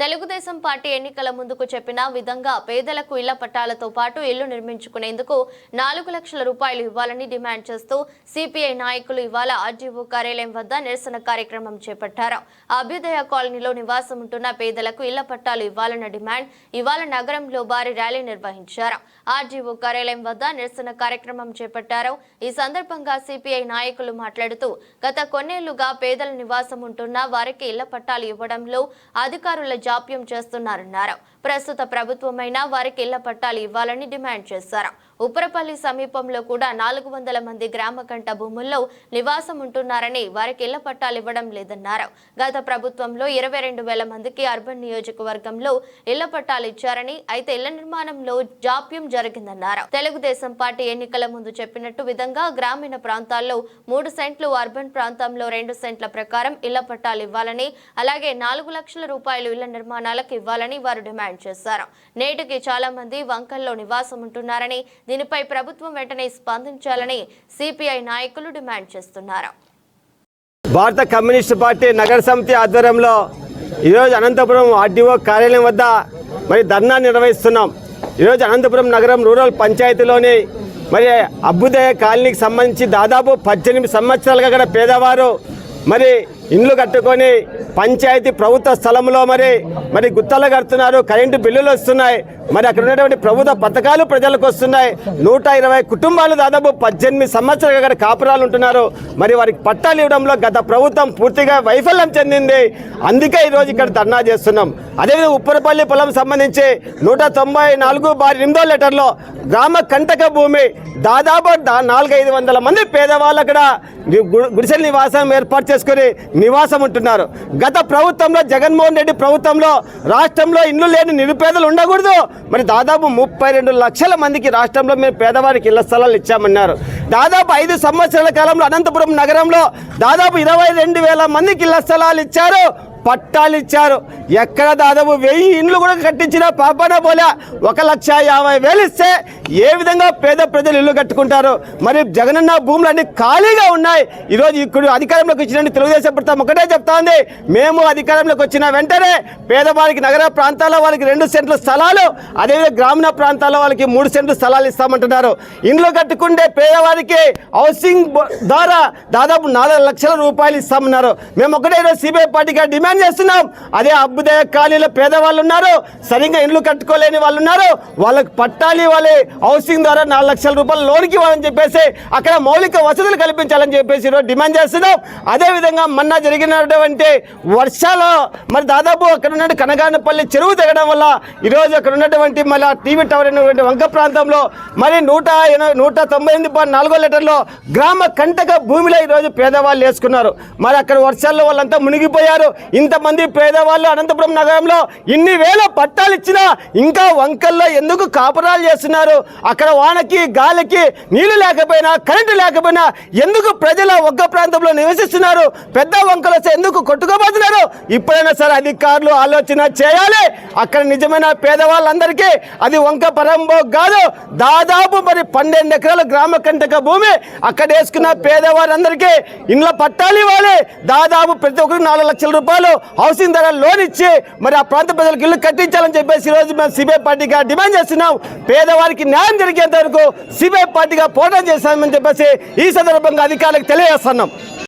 Telugu Desam party ఎన్నికల ముందుకు చెప్పిన విధంగా పేదలకు ఇళ్ల పట్టాలతో పాటు ఇల్లు నిర్మించుకునేందుకు 4 లక్షల రూపాయలు ఇవ్వాలని డిమాండ్ చేస్తూ సిపిఐ నాయకులు ఇవాళ ఆర్డీఓ కార్యాలయం వద్ద నిరసన కార్యక్రమం చేపట్టారు. అభ్యుదయ కాలనీలో నివాసం ఉంటున్న పేదలకు ఇళ్ల పట్టాలు ఇవ్వాలన్న డిమాండ్ ఇవాళ నగరంలో భారీ ర్యాలీ నిర్వహించారు. ఆర్డీఓ కార్యాలయం వద్ద నిరసన కార్యక్రమం చేపట్టారు. ఈ సందర్భంగా సిపిఐ నాయకులు మాట్లాడుతూ గత కొన్నేళ్లుగా పేదల నివాసం ఉంటున్న వారికి ఇళ్ల పట్టాలు ఇవ్వడంలో అధికారుల జాప్యం చేస్తున్నారన్నారు. ప్రస్తుత ప్రభుత్వమైన వారికి ఇళ్ల పట్టాలు ఇవ్వాలని డిమాండ్ చేశారు. ఉప్పరపల్లి సమీపంలో కూడా 400 మంది గ్రామ కంట భూముల్లో నివాసం ఉంటున్నారని వారికి ఇళ్ల పట్టాలు ఇవ్వడం లేదన్నారు. గత ప్రభుత్వంలో 22,000 మందికి అర్బన్ నియోజకవర్గంలో ఇళ్ల పట్టాలు ఇచ్చారని, అయితే ఇళ్ల నిర్మాణంలో జాప్యం జరిగిందన్నారు. తెలుగుదేశం పార్టీ ఎన్నికల ముందు చెప్పినట్టు విధంగా గ్రామీణ ప్రాంతాల్లో 3 సెంట్లు, అర్బన్ ప్రాంతంలో 2 సెంట్ల ప్రకారం ఇళ్ల పట్టాలు ఇవ్వాలని, అలాగే 4 లక్షల రూపాయలు ఇళ్ల నిర్మాణాలకు ఇవ్వాలని వారు డిమాండ్ చేశారు. నేటికి చాలా మంది వంకల్లో నివాసం ఉంటున్నారని, దీనిపై ప్రభుత్వం వెంటనే స్పందించాలని సిపిఐ నాయకులు డిమాండ్ చేస్తున్నారు. భారత కమ్యూనిస్టు పార్టీ నగర సమితి ఆధ్వర్యంలో ఈరోజు అనంతపురం ఆర్డీఓ కార్యాలయం వద్ద మరి ధర్నా నిర్వహిస్తున్నాం. ఈరోజు అనంతపురం నగరం రూరల్ పంచాయతీలోని మరి అభ్యుదయ కాలనీకి సంబంధించి దాదాపు 18 సంవత్సరాలుగా కూడా పేదవారు మరి ఇండ్లు కట్టుకొని పంచాయతీ ప్రభుత్వ స్థలంలో మరి గుత్తలు కడుతున్నారు. కరెంటు బిల్లులు వస్తున్నాయి. మరి అక్కడ ఉన్నటువంటి ప్రభుత్వ పథకాలు ప్రజలకు వస్తున్నాయి. 120 కుటుంబాలు దాదాపు 18 సంవత్సరాలుగా అక్కడ కాపురాలు ఉంటున్నారు. మరి వారికి పట్టాలు ఇవ్వడంలో గత ప్రభుత్వం పూర్తిగా వైఫల్యం చెందింది. అందుకే ఈరోజు ఇక్కడ ధర్నా చేస్తున్నాం. అదేవిధంగా ఉప్పరపల్లి పొలం సంబంధించి 194/8 లెటర్లో గ్రామ కంటక భూమి దాదాపు 400-500 మంది పేదవాళ్ళు అక్కడ గుడిసెల నివాసం ఏర్పాటు చేసుకుని నివాసం ఉంటున్నారు. గత ప్రభుత్వంలో జగన్మోహన్ రెడ్డి ప్రభుత్వంలో రాష్ట్రంలో ఇల్లు లేని నిరుపేదలు ఉండకూడదు. మరి దాదాపు 32 లక్షల మందికి రాష్ట్రంలో మేము పేదవారికి ఇళ్ల స్థలాలు ఇచ్చామన్నారు. దాదాపు 5 సంవత్సరాల కాలంలో అనంతపురం నగరంలో దాదాపు 22,000 మందికి ఇళ్ల స్థలాలు ఇచ్చారు, పట్టాలు ఇచ్చారు. ఎక్కడ దాదాపు 1000 ఇండ్లు కూడా కట్టించిన పాపన పోలే. 1,50,000 ఇస్తే ఏ విధంగా పేద ప్రజలు ఇల్లు కట్టుకుంటారు? మరి జగనన్న భూములన్నీ ఖాళీగా ఉన్నాయి. ఈరోజు ఇక్కడ అధికారంలోకి వచ్చిన తెలుగుదేశం ప్రభుత్వం ఒకటే చెప్తా ఉంది, మేము అధికారంలోకి వచ్చిన వెంటనే పేదవారికి నగర ప్రాంతాల్లో వాళ్ళకి 2 సెంట్ల స్థలాలు, అదేవిధంగా గ్రామీణ ప్రాంతాల్లో వాళ్ళకి 3 సెంట్ల స్థలాలు ఇస్తామంటున్నారు. ఇండ్లు కట్టుకుంటే పేదవారికి హౌసింగ్ ద్వారా దాదాపు 4 లక్షల రూపాయలు ఇస్తామన్నారు. మేము ఒకటే ఈరోజు సిపిఐ పార్టీగా డిమాండ్ చేస్తున్నాం. అదే అభ్యుదయ కాలనీలో పేదవాళ్ళు ఉన్నారు, సరిగ్గా ఇండ్లు కట్టుకోలేని వాళ్ళు ఉన్నారు, వాళ్ళకి పట్టాలు ఇవ్వాలి, హౌసింగ్ ద్వారా 4 లక్షల రూపాయలు లోన్కి ఇవ్వాలని చెప్పేసి అక్కడ మౌలిక వసతులు కల్పించాలని చెప్పేసి ఈరోజు డిమాండ్ చేస్తున్నాం. అదేవిధంగా మొన్న జరిగినటువంటి వర్షాలు మరి దాదాపు అక్కడ ఉన్న కనగానపల్లి చెరువు తెగడం వల్ల ఈరోజు అక్కడ ఉన్నటువంటి మళ్ళీ టీవీ టవర్ అయినటువంటి వంక ప్రాంతంలో మరి 198/4 లెటర్లో గ్రామ కంటక భూమిలో ఈరోజు పేదవాళ్ళు వేసుకున్నారు. మరి అక్కడ వర్షాల్లో వాళ్ళంతా మునిగిపోయారు. ఇంతమంది పేదవాళ్ళు అనంతపురం నగరంలో ఇన్ని వేల పట్టాలు ఇచ్చినా ఇంకా వంకల్లో ఎందుకు కాపురాలు చేస్తున్నారు? అక్కడ వానకి గాలికి నీళ్లు లేకపోయినా కరెంటు లేకపోయినా ఎందుకు ప్రజల ఒక్క ప్రాంతంలో నివసిస్తున్నారు? పెద్ద వంకలు వస్తే ఎందుకు కొట్టుకోబోతున్నారు? ఇప్పుడైనా సరే అధికారులు ఆలోచన చేయాలి. అక్కడ నిజమైన పేదవాళ్ళందరికీ అది వంక పరంబో కాదు, దాదాపు మరి 12 ఎకరాల గ్రామ కంటక భూమి అక్కడ వేసుకున్న పేదవారందరికీ ఇండ్ల పట్టాలు ఇవ్వాలి. దాదాపు ప్రతి ఒక్కరికి 4 లక్షల రూపాయలు హౌసింగ్ ధర లోన్ ఇచ్చి మరి ఆ ప్రాంత ప్రజలకు ఇల్లు కట్టించాలని చెప్పేసి ఈరోజు మేము సిపిఐ పార్టీగా డిమాండ్ చేస్తున్నాం. పేదవారికి న్యాయం జరిగేంత వరకు సిపిఐ పార్టీగా పోరాటం చేస్తామని చెప్పేసి ఈ సందర్భంగా అధికారులకు తెలియజేస్తున్నాం.